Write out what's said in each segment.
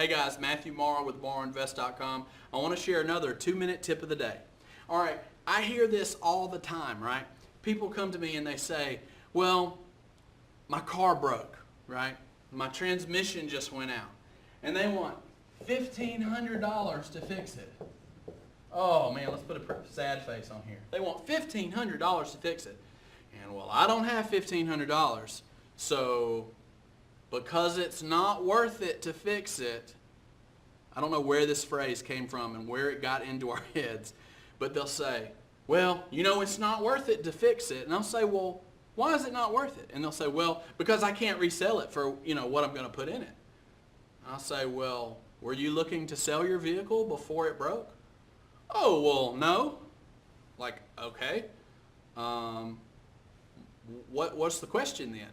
Hey guys, Matthew Morrow with MorrowInvest.com. I want to share another 2-minute tip of the day. All right, I hear this all the time, right? People come to me and they say, well, my car broke, right? My transmission just went out. And they want $1,500 to fix it. Oh man, let's put a sad face on here. They want $1,500 to fix it. And well, I don't have $1,500, so because it's not worth it to fix it, I don't know where this phrase came from and where it got into our heads, but they'll say, well, you know, it's not worth it to fix it. And I'll say, well, why is it not worth it? And they'll say, well, because I can't resell it for, you know, what I'm going to put in it. I'll say, well, were you looking to sell your vehicle before it broke? Oh, well, no. Like, okay. What's the question then?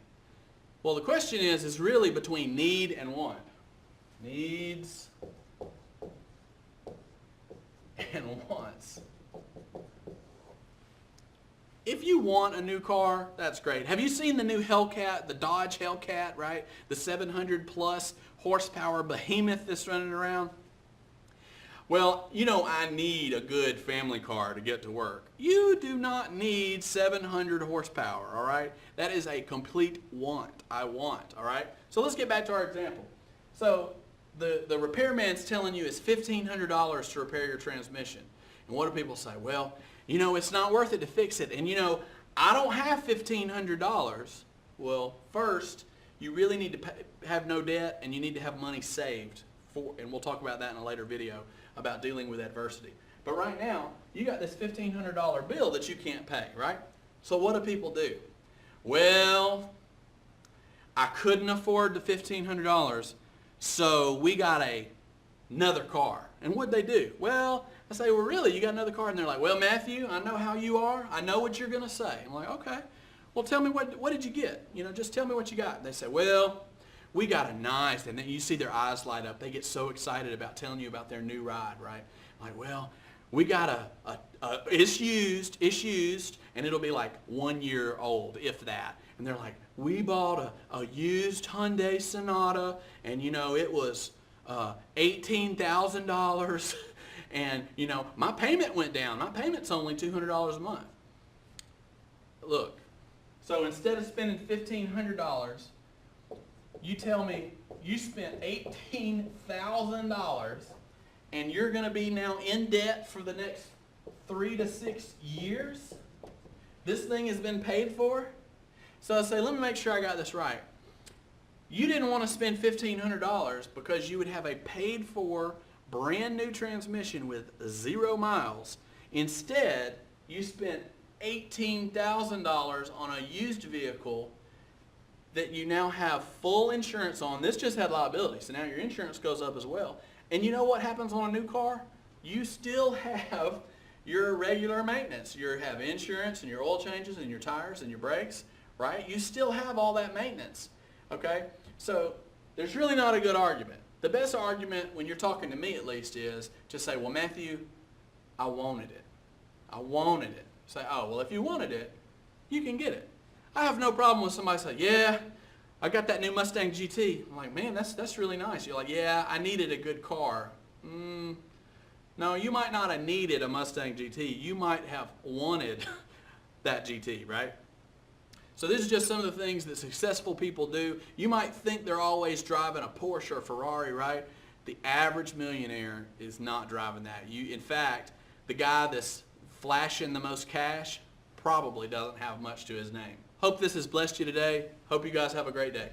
Well, the question is really between need and want. Needs and wants. If you want a new car, that's great. Have you seen the new Hellcat, the Dodge Hellcat, right? The 700 plus horsepower behemoth that's running around? Well, you know, I need a good family car to get to work. You do not need 700 horsepower, all right? That is a complete want. I want, all right? So let's get back to our example. So the repairman's telling you it's $1,500 to repair your transmission. And what do people say? Well, you know, it's not worth it to fix it. And you know, I don't have $1,500. Well, first, you really need to have no debt and you need to have money saved for, and we'll talk about that in a later video about dealing with adversity. But right now, you got this $1,500 bill that you can't pay, right? So what do people do? Well, I couldn't afford the $1,500, so we got another car. And what'd they do? Well, I say, well, really, you got another car? And they're like, well, Matthew, I know how you are. I know what you're going to say. I'm like, okay. Well, tell me, what did you get? You know, just tell me what you got. And they say, well, we got a nice, and then you see their eyes light up. They get so excited about telling you about their new ride, right? Like, well, we got it's used, and it'll be like 1 year old, if that. And they're like, we bought a used Hyundai Sonata, and you know, it was $18,000, and you know, my payment went down. My payment's only $200 a month. Look, so instead of spending $1,500, you tell me you spent $18,000 and you're going to be now in debt for the next 3 to 6 years? This thing has been paid for? So I say, let me make sure I got this right. You didn't want to spend $1,500 because you would have a paid for brand new transmission with 0 miles. Instead, you spent $18,000 on a used vehicle that you now have full insurance on. This just had liability, so now your insurance goes up as well. And you know what happens on a new car? You still have your regular maintenance. You have insurance and your oil changes and your tires and your brakes, right? You still have all that maintenance, okay? So there's really not a good argument. The best argument, when you're talking to me at least, is to say, well, Matthew, I wanted it. I wanted it. Say, oh, well, if you wanted it, you can get it. I have no problem with somebody saying, yeah, I got that new Mustang GT. I'm like, man, that's really nice. You're like, yeah, I needed a good car. No, you might not have needed a Mustang GT. You might have wanted that GT, right? So this is just some of the things that successful people do. You might think they're always driving a Porsche or Ferrari, right? The average millionaire is not driving that. In fact, the guy that's flashing the most cash probably doesn't have much to his name. Hope this has blessed you today. Hope you guys have a great day.